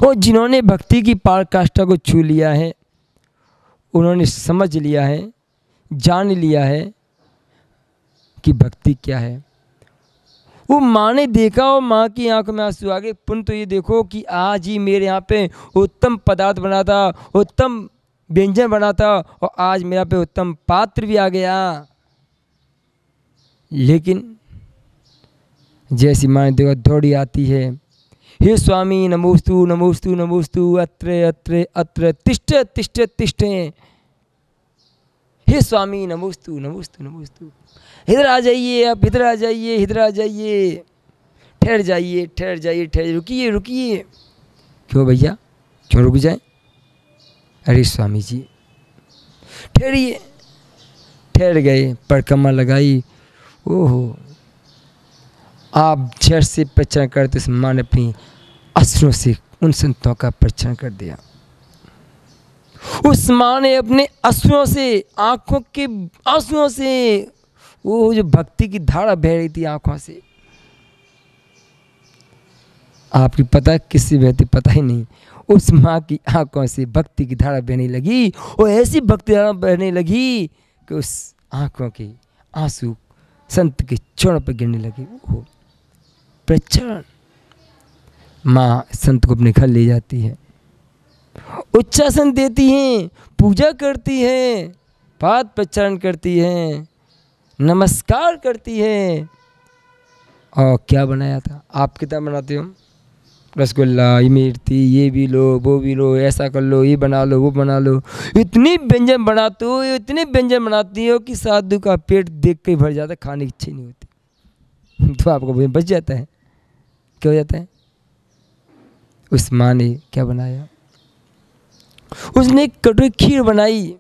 और जिन्होंने भक्ति की पराकाष्ठा को छू लिया है, उन्होंने समझ लिया है, जान लिया है कि भक्ति क्या है। वो माँ ने देखा और माँ की आंखों में आंसू आ गए। पुण्य तो ये देखो कि आज ही मेरे यहाँ पे उत्तम पदार्थ बना था, उत्तम व्यंजन बना था, और आज मेरा पे उत्तम पात्र भी आ गया। लेकिन जैसी माँ ने देखा दौड़ी आती है, हे स्वामी नमोस्तु नमोस्तु नमोस्तु, अत्र अत्र अत्र तिष्ठ तिष्ठ तिष्ठ। हे स्वामी नमोस्तु नमोस्तु नमोस्तु, इधर आ जाइए, आप इधर आ जाइए, इधर आ जाइए, ठहर जाइए ठहर जाइए ठहर, रुकिए रुकिए। क्यों भैया, क्यों रुक जाए? अरे स्वामी जी ठहरिए। ठहर गए, परिक्रमा लगाई। ओहो, आप झट से प्रचार करते उस माँ ने अपनी अश्रुओं से उन संतों का प्रचार कर दिया। उस माँ ने अपने अश्रुओं से, आंखों के आंसुओं से, वो जो भक्ति की धारा बह रही थी आंखों से, आपकी पता किसी बहती पता ही नहीं, उस माँ की आंखों से भक्ति की धारा बहने लगी। और ऐसी भक्ति धारा बहने लगी कि उस आंखों के आंसू संत के चरणों पर गिरने लगे। वो प्रचार, माँ संत को अपने घर ले जाती है, उच्चासन देती हैं, पूजा करती हैं, पाद प्रचारण करती हैं, नमस्कार करती है। और क्या बनाया था? आप कितना बनाते हो? रसगुल्ला, इमरती, ये भी लो वो भी लो, ऐसा कर लो, ये बना लो वो बना लो। इतनी व्यंजन बनाते हो, इतने व्यंजन बनाती हो कि साधु का पेट देख के भर जाता है, खाने की इच्छा नहीं होती। तो आपका भोजन बच जाता है। क्या हो जाता है? उस माँ ने क्या बनाया? उसने एक कटोरी खीर बनाई।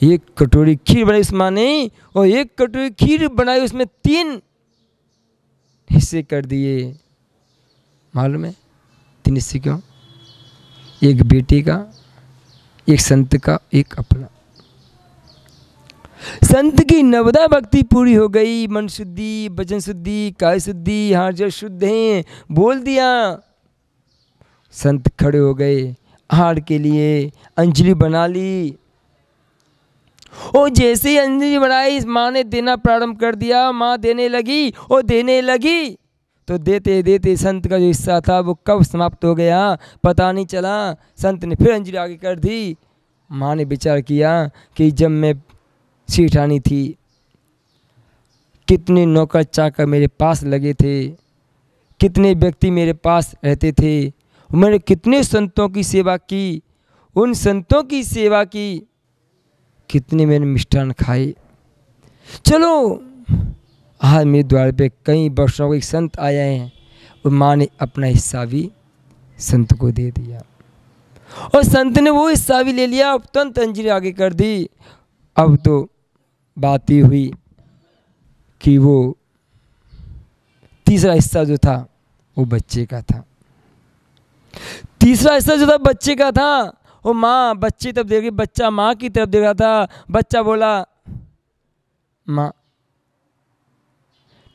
एक कटोरी खीर बनाई उस माँ ने, और एक कटोरी खीर बनाई, उसमें 3 हिस्से कर दिए। मालूम है 3 हिस्से क्यों? एक बेटे का, एक संत का, एक अपना। संत की नवदा भक्ति पूरी हो गई। मन शुद्धि, वचन शुद्धि, काय शुद्धि, हाथ जो शुद्ध हैं बोल दिया। संत खड़े हो गए, आहार के लिए अंजलि बना ली। और जैसे ही अंजलि बनाई, माँ ने देना प्रारंभ कर दिया। माँ देने लगी और देने लगी, तो देते देते संत का जो हिस्सा था वो कब समाप्त हो गया पता नहीं चला। संत ने फिर अंजलि आगे कर दी। माँ ने विचार किया कि जब मैं सेठानी थी, कितने नौकर चाकर मेरे पास लगे थे, कितने व्यक्ति मेरे पास रहते थे, मैंने कितने संतों की सेवा की, उन संतों की सेवा की, कितने मैंने मिष्ठान खाए। चलो आज मेरे द्वार पे कई वर्षों को एक संत आए हैं, और माँ ने अपना हिस्सा भी संत को दे दिया, और संत ने वो हिस्सा भी ले लिया। तुरंत अंजलि आगे कर दी। अब तो बात ये हुई कि वो तीसरा हिस्सा जो था वो बच्चे का था। तीसरा हिस्सा जो था बच्चे का था। वो माँ बच्चे तरफ देख रही, बच्चा माँ की तरफ देख रहा था। बच्चा बोला, माँ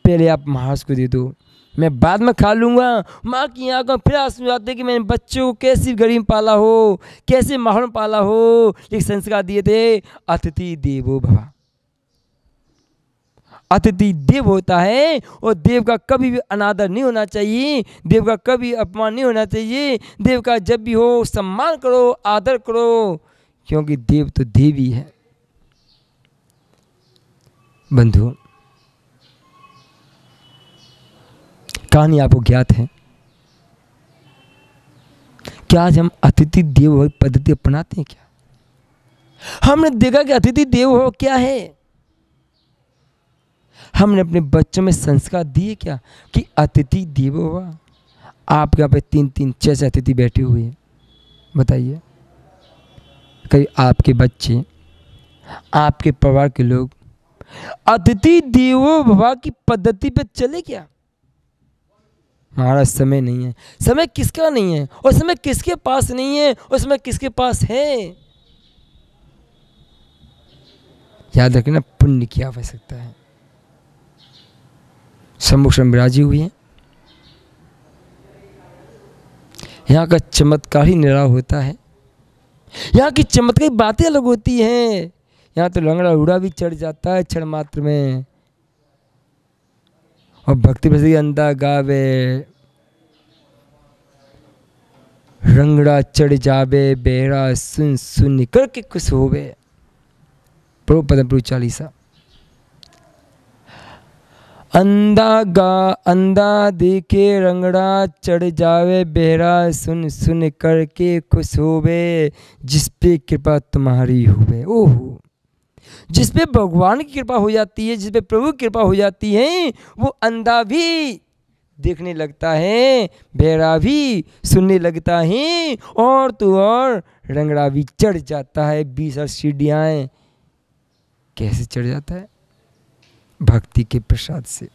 पहले आप महाराज को दे दो, मैं बाद में खा लूँगा। माँ की आंखों फिर आंसू आते कि मैंने बच्चों को कैसी गरीब में पाला हो, कैसे माहौल में पाला हो। एक संस्कार दिए थे, अतिथि देवो भव। अतिथि देव होता है, और देव का कभी भी अनादर नहीं होना चाहिए, देव का कभी अपमान नहीं होना चाहिए। देव का जब भी हो सम्मान करो, आदर करो, क्योंकि देव तो देव ही है। बंधुओं, कहानी आपको ज्ञात है? क्या आज हम अतिथि देव भव पद्धति अपनाते हैं? क्या हमने देखा कि अतिथि देव भव क्या है? हमने अपने बच्चों में संस्कार दिए क्या कि अतिथि देवो भव? आपके यहाँ पे 3-3, 6 अतिथि बैठे हुए हैं, बताइए, कहीं आपके बच्चे, आपके परिवार के लोग अतिथि देवो भव की पद्धति पे चले क्या? हमारा समय नहीं है। समय किसका नहीं है, और समय किसके पास नहीं है, और समय किसके पास है? याद रखना, पुण्य की आवश्यकता है। सम्मुख विराजी हुई है। यहाँ का चमत्कार ही निराला होता है। यहाँ की चमत्कारी बातें अलग होती हैं। यहाँ तो लंगड़ा उड़ा भी चढ़ जाता है क्षण मात्र में। और भक्ति प्रसिद्ध अंदा गावे, रंगड़ा चढ़ जावे, बेहरा सुन सुन करके खुश होवे। प्रभु पदम प्रभु चालीसा। अंधा देखे रंगड़ा चढ़ जावे, बेहरा सुन सुन करके खुश होवे, जिस पे कृपा तुम्हारी होवे। ओहो, जिस पे भगवान की कृपा हो जाती है, जिस पे प्रभु की कृपा हो जाती है, वो अंधा भी देखने लगता है, बहरा भी सुनने लगता है, और तो और रंगड़ा भी चढ़ जाता है। 20 सीढ़ियाँ कैसे चढ़ जाता है? भक्ति के प्रसाद से।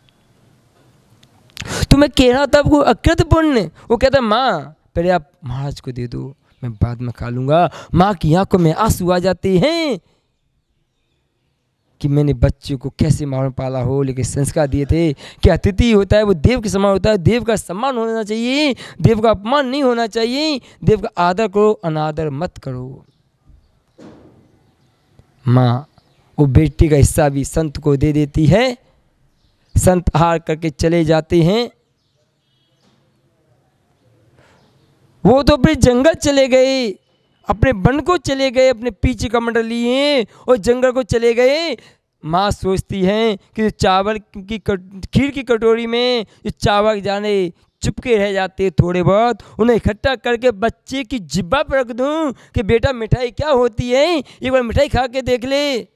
तो मैं कह रहा था आपको अकृत पुण्य। वो कहता माँ पहले आप महाराज को दे दो, मैं बाद में खा लूंगा। माँ की आंखों में आंसू आ जाते हैं कि मैंने बच्चे को कैसे मार पाला हो, लेकिन संस्कार दिए थे कि अतिथि होता है वो देव के समान होता है। देव का सम्मान होना चाहिए, देव का अपमान नहीं होना चाहिए। देव का आदर करो, अनादर मत करो। माँ वो बेटी का हिस्सा भी संत को दे देती है। संत हार करके चले जाते हैं। वो तो अपने जंगल चले गए, अपने वन को चले गए, अपने पीछे कमंडल लिए और जंगल को चले गए। माँ सोचती हैं कि चावल की खीर की कटोरी में जो चावल जाने चुपके रह जाते थोड़े बहुत, उन्हें इकट्ठा करके बच्चे की जिब्बा पर रख दूं कि बेटा मिठाई क्या होती है, एक बार मिठाई खा के देख ले।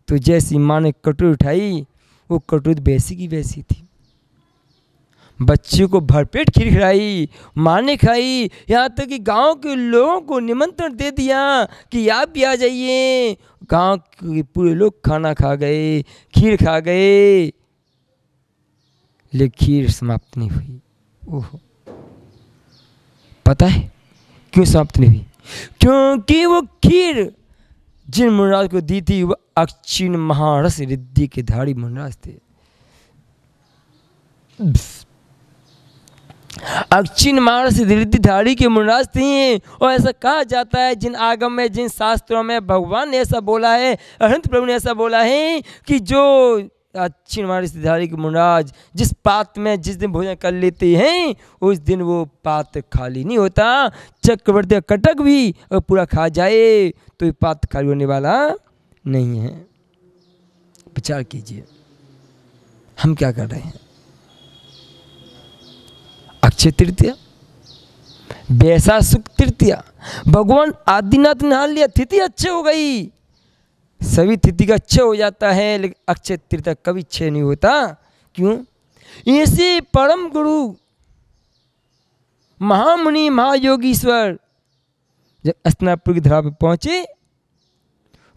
तो जैसी माँ ने कटोरी उठाई, वो कटोरी वैसी की वैसी थी। बच्चे को भरपेट खीर खिलाई, माँ ने खाई, यहाँ तक कि गांव के लोगों को निमंत्रण दे दिया कि आप भी आ जाइए। गांव के पूरे लोग खाना खा गए, खीर खा गए, लेकिन खीर समाप्त नहीं हुई। ओहो, पता है क्यों समाप्त नहीं हुई? क्योंकि वो खीर जिन मुनिराज को दी थी वह अक्षीण महारस रिद्धि के धारी मुनिराज थे। अक्षीण महारस रिद्धिधारी के मुनिराज थे। और ऐसा कहा जाता है जिन आगम में, जिन शास्त्रों में भगवान ने ऐसा बोला है, अनंत प्रभु ने ऐसा बोला है कि जो अक्षीण महारस रिद्धिधारी के मुनिराज जिस पात्र में जिस दिन भोजन कर लेते हैं, उस दिन वो पात्र खाली नहीं होता। चक्रवर्ती कटक भी अगर पूरा खा जाए तो ये पात्र खाली होने वाला नहीं है। विचार कीजिए हम क्या कर रहे हैं। अक्षय तृतीया, बैसा सुख तृतीया, भगवान आदिनाथ ने नहा लिया, तिथि अच्छे हो गई। सभी तिथि का अच्छे हो जाता है, लेकिन अक्षय तृतीया कभी अच्छे नहीं होता। क्यों? ऐसे परम गुरु महामुनि महायोगीश्वर जब अस्तिनापुर की धरा पर पहुंचे,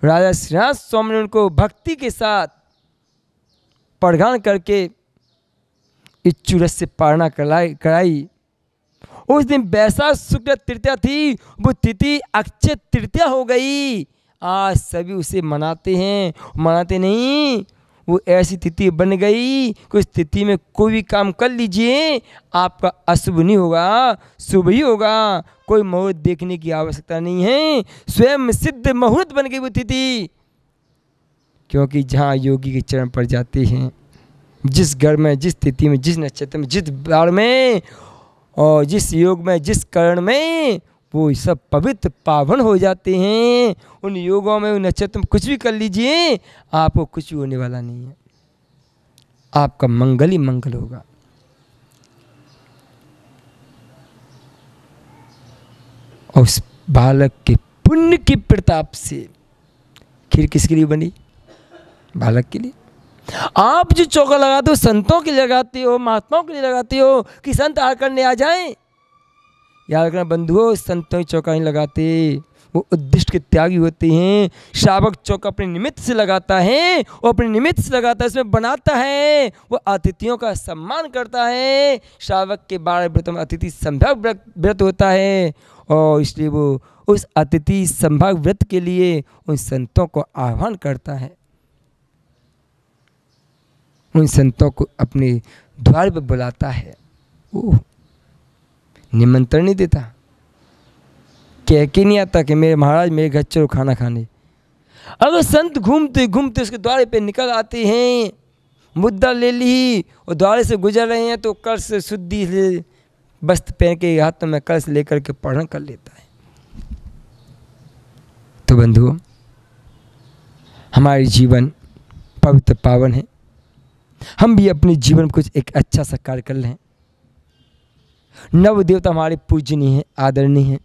राजा श्रीनाथ स्वामी ने उनको भक्ति के साथ प्रगान करके इच्छु रस से पारणा कराई। उस दिन बैसाख शुक्ल तृतीया थी, वो तिथि अक्षय तृतीया हो गई। आज सभी उसे मनाते हैं, मनाते नहीं, वो ऐसी तिथि बन गई कि उस तिथि में कोई भी काम कर लीजिए आपका अशुभ नहीं होगा, शुभ ही होगा। कोई मुहूर्त देखने की आवश्यकता नहीं है, स्वयं सिद्ध मुहूर्त बन गई वो तिथि। क्योंकि जहाँ योगी के चरण पर जाते हैं, जिस घर में, जिस तिथि में, जिस नक्षत्र में, जिस बार में और जिस योग में, जिस करण में, वो सब पवित्र पावन हो जाते हैं। उन योगों में, उन नक्षत्र में कुछ भी कर लीजिए, आपको कुछ भी होने वाला नहीं है। आपका मंगल ही मंगल होगा। और उस बालक के पुण्य के प्रताप से खीर किसके लिए बनी? बालक के लिए। आप जो चौका लगाते हो संतों के लिए लगाते हो, महात्माओं के लिए लगाते हो कि संत आकर करने आ जाएं। याद रखना बंधुओं, संतों चौका नहीं लगाते, वो उद्दिष्ट के त्यागी होते हैं। श्रावक चौका अपने निमित्त से लगाता है, वो अपने निमित्त से लगाता है, उसमें बनाता है, वो अतिथियों का सम्मान करता है। श्रावक के 12 व्रतों में अतिथि संभाग व्रत होता है, और इसलिए वो उस अतिथि संभाग व्रत के लिए उन संतों को आह्वान करता है, उन संतों को अपने द्वार पर बुलाता है। ओह, निमंत्रण नहीं देता, कह के नहीं आता कि मेरे महाराज मेरे घर चलो खाना खाने। अगर संत घूमते घूमते उसके द्वारे पे निकल आते हैं, मुद्दा ले ली और द्वारे से गुजर रहे हैं, तो कलश शुद्धि से वस्त्र पहन के हाथों में कलश लेकर के पढ़न कर लेता है। तो बंधुओं, हमारे जीवन पवित्र पावन है, हम भी अपने जीवन में कुछ एक अच्छा सा कार्य कर लें। नव देवता हमारे पूजनीय हैं, आदरणीय हैं।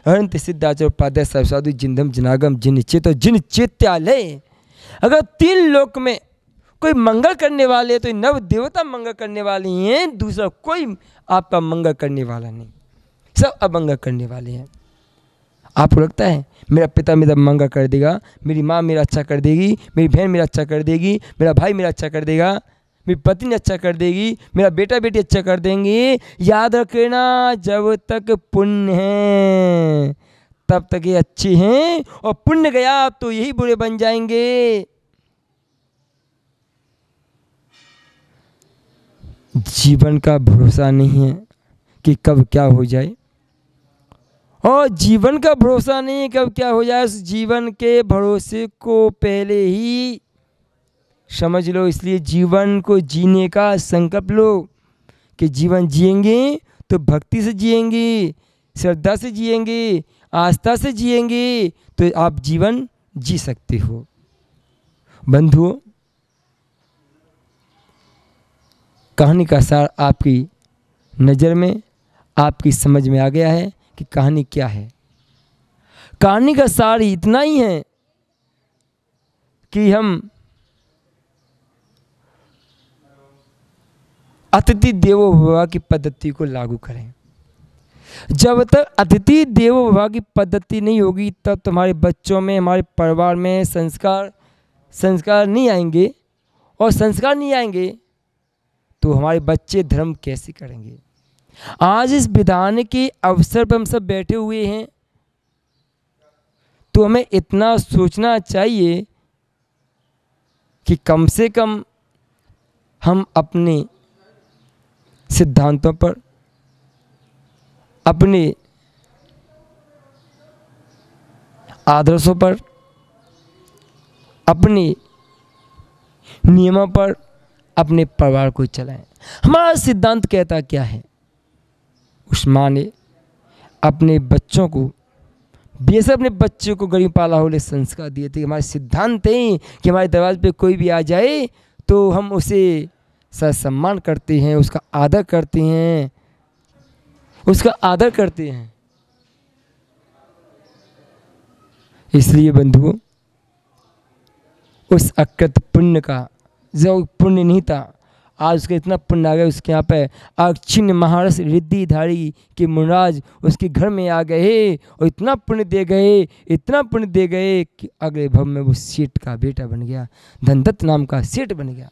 अनंत सिद्धाचार्य उपाध्याय सरस्वती जिंदम जनागम जिन चेत और जिन चेत्यालय। अगर 3 लोक में कोई मंगल करने वाले तो नव देवता मंगल करने वाले हैं, दूसरा कोई आपका मंगल करने वाला नहीं, सब अमंगल करने वाले हैं। आपको लगता है मेरा पिता मेरा मंगल कर देगा, मेरी माँ मेरा अच्छा कर देगी, मेरी बहन मेरा अच्छा कर देगी, मेरा भाई मेरा अच्छा कर देगा, मेरी पत्नी अच्छा कर देगी, मेरा बेटा बेटी अच्छा कर देंगे? याद रखना, जब तक पुण्य है तब तक ये अच्छे हैं, और पुण्य गया तो यही बुरे बन जाएंगे। जीवन का भरोसा नहीं है कि कब क्या हो जाए, और जीवन का भरोसा नहीं है कब क्या हो जाए। उस जीवन के भरोसे को पहले ही समझ लो। इसलिए जीवन को जीने का संकल्प लो कि जीवन जिएंगे तो भक्ति से जिएंगे, श्रद्धा से जिएंगे, आस्था से जिएंगे, तो आप जीवन जी सकते हो। बंधुओं, कहानी का सार आपकी नज़र में, आपकी समझ में आ गया है कि कहानी क्या है। कहानी का सार इतना ही है कि हम अतिथि देवो भव की पद्धति को लागू करें। जब तक अतिथि देवो भव की पद्धति नहीं होगी, तब तुम्हारे बच्चों में, हमारे परिवार में संस्कार नहीं आएंगे, और संस्कार नहीं आएंगे तो हमारे बच्चे धर्म कैसे करेंगे। आज इस विधान के अवसर पर हम सब बैठे हुए हैं, तो हमें इतना सोचना चाहिए कि कम से कम हम अपने सिद्धांतों पर, अपने आदर्शों पर, अपने नियमों पर अपने परिवार को चलाएं। हमारा सिद्धांत कहता क्या है? उस माँ ने अपने बच्चों को, बेशक अपने बच्चों को गरीब पाला होले संस्कार दिए थे। हमारे सिद्धांत हैं कि हमारे दरवाजे पे कोई भी आ जाए तो हम उसे सम्मान करते हैं, उसका आदर करते हैं, उसका आदर करते हैं। इसलिए बंधुओं, उस अकृत पुण्य का जो पुण्य नहीं था, आज उसका इतना पुण्य आ गया। उसके यहाँ पे अक्षिण महारस रिद्धिधारी के मुनराज उसके घर में आ गए और इतना पुण्य दे गए, इतना पुण्य दे गए कि अगले भव में वो सेठ का बेटा बन गया, धनदत्त नाम का सेठ बन गया।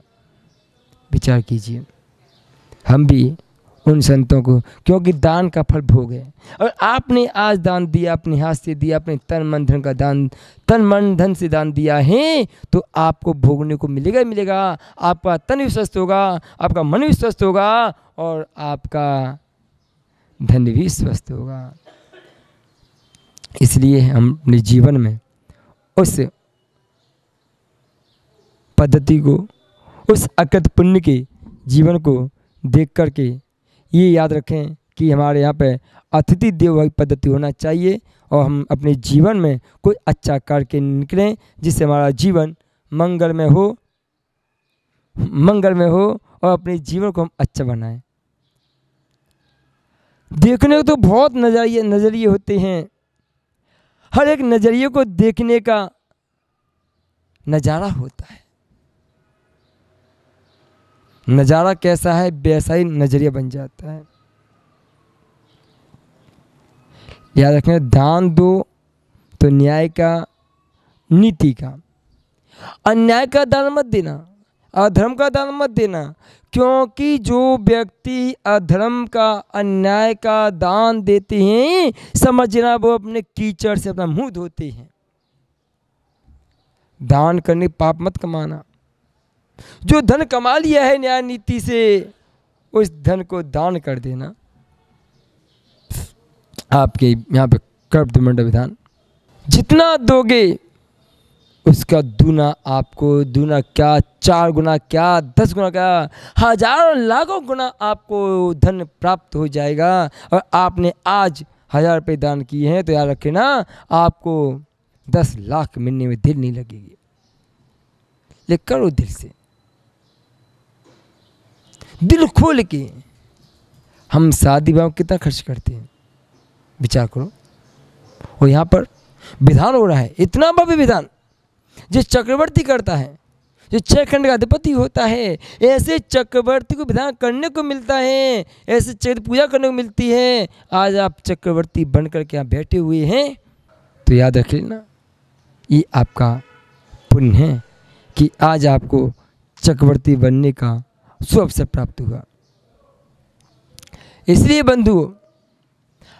विचार कीजिए, हम भी उन संतों को, क्योंकि दान का फल भोग है, और आपने आज दान दिया, अपने हाथ से दिया, अपने तन मन धन का दान, तन मन धन से दान दिया है, तो आपको भोगने को मिलेगा ही मिलेगा। आपका तन भी स्वस्थ होगा, आपका मन भी स्वस्थ होगा, और आपका धन भी स्वस्थ होगा। इसलिए हम अपने जीवन में उस पद्धति को, उस अकृत पुण्य के जीवन को देख करके ये याद रखें कि हमारे यहाँ पे अतिथि देवो भव पद्धति होना चाहिए, और हम अपने जीवन में कोई अच्छा करके निकलें जिससे हमारा जीवन मंगलमय हो, और अपने जीवन को हम अच्छा बनाएं। देखने को तो बहुत नज़रिए होते हैं, हर एक नज़रिए को देखने का नज़ारा होता है। नज़ारा कैसा है वैसा ही नज़रिया बन जाता है। याद रखना, दान दो तो न्याय का, नीति का, अन्याय का दान मत देना, अधर्म का दान मत देना, क्योंकि जो व्यक्ति अधर्म का, अन्याय का दान देते हैं, समझना वो अपने कीचड़ से अपना मुंह धोते हैं। दान करने पाप मत कमाना। जो धन कमा लिया है न्याय नीति से, उस धन को दान कर देना। आपके यहाँ पे कर्मदंड विधान, जितना दोगे उसका दूना आपको, दूना क्या 4 गुना क्या 10 गुना क्या हजारों लाखों गुना आपको धन प्राप्त हो जाएगा। और आपने आज 1000 रुपये दान किए हैं तो याद रखें ना, आपको 10 लाख मिलने में देर नहीं लगेगी। लेकिन करो दिल से, दिल खोल के। हम शादी विवाह कितना खर्च करते हैं, विचार करो। और यहाँ पर विधान हो रहा है, इतना भव्य विधान जो चक्रवर्ती करता है, जो 6 खंड का अधिपति होता है, ऐसे चक्रवर्ती को विधान करने को मिलता है, ऐसे चक्र पूजा करने को मिलती है। आज आप चक्रवर्ती बन करके यहाँ बैठे हुए हैं तो याद रख लेना, ये आपका पुण्य है कि आज आपको चक्रवर्ती बनने का शुभ अवसर प्राप्त हुआ। इसलिए बंधुओं,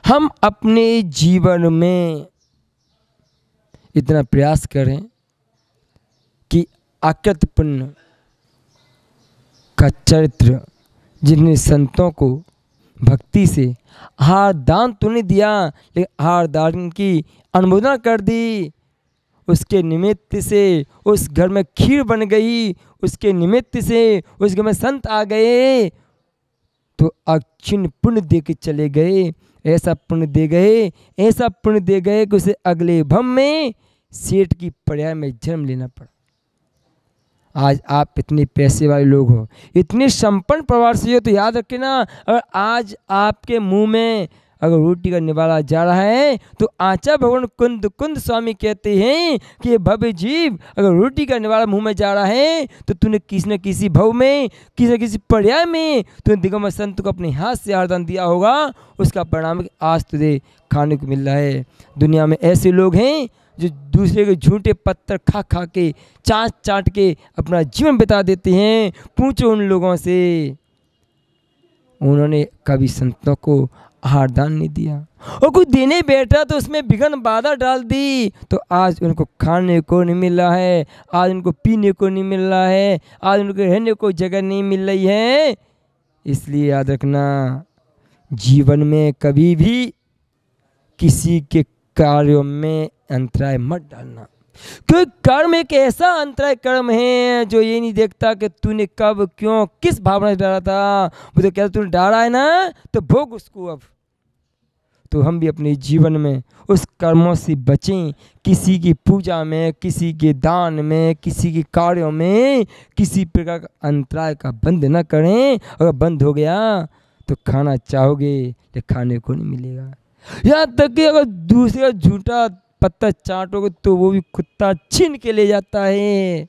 हम अपने जीवन में इतना प्रयास करें कि अकृत पुण्य का चरित्र, जिन्हें संतों को भक्ति से आहार दान तो नहीं दिया लेकिन आहार दान की अनुमोदना कर दी, उसके निमित्त से उस घर में खीर बन गई, उसके निमित्त से उस घर में संत आ गए, तो अक्षिण पुण्य दे के चले गए। ऐसा पुण्य दे गए, ऐसा पुण्य दे गए कि उसे अगले भव में सेठ की पर्याय में जन्म लेना पड़ा। आज आप इतने पैसे वाले लोग हो, इतने संपन्न परिवार से हो, तो याद रखें ना, अगर आज आपके मुंह में अगर रोटी का निवाला जा रहा है तो आचा भगवान कुंद कुंद स्वामी कहते हैं कि भव्य जीव, अगर रोटी का निवाला मुंह में जा रहा है तो तूने किसी न किसी भव में, किसी न किसी पर्याय में तूने दिगंबर संत को अपने हाथ से आरदान दिया होगा। उसका परिणाम आज तुझे खाने को मिल रहा है। दुनिया में ऐसे लोग हैं जो दूसरे के झूठे पत्थर खा खा के, चाट चाट के अपना जीवन बिता देते हैं। पूछो उन लोगों से, उन्होंने कभी संतों को आहार दान नहीं दिया, और कुछ देने बैठा तो उसमें विघ्न बाधा डाल दी, तो आज उनको खाने को नहीं मिल रहा है, आज उनको पीने को नहीं मिल रहा है, आज उनको रहने को जगह नहीं मिल रही है। इसलिए याद रखना, जीवन में कभी भी किसी के कार्यों में अंतराय मत डालना, क्योंकि कर्म एक ऐसा अंतराय कर्म है जो ये नहीं देखता कि तूने कब क्यों किस भावना से डाला था। वो तो कहता तूने डाला है ना तो भोग उसको अब। तो हम भी अपने जीवन में उस कर्मों से बचें, किसी की पूजा में, किसी के दान में, किसी के कार्यों में किसी प्रकार का अंतराय का बंद न करें। अगर बंद हो गया तो खाना चाहोगे लेकिन खाने को नहीं मिलेगा। यहाँ तक कि अगर दूसरे का झूठा पत्ता चाटोगे तो वो भी कुत्ता छीन के ले जाता है।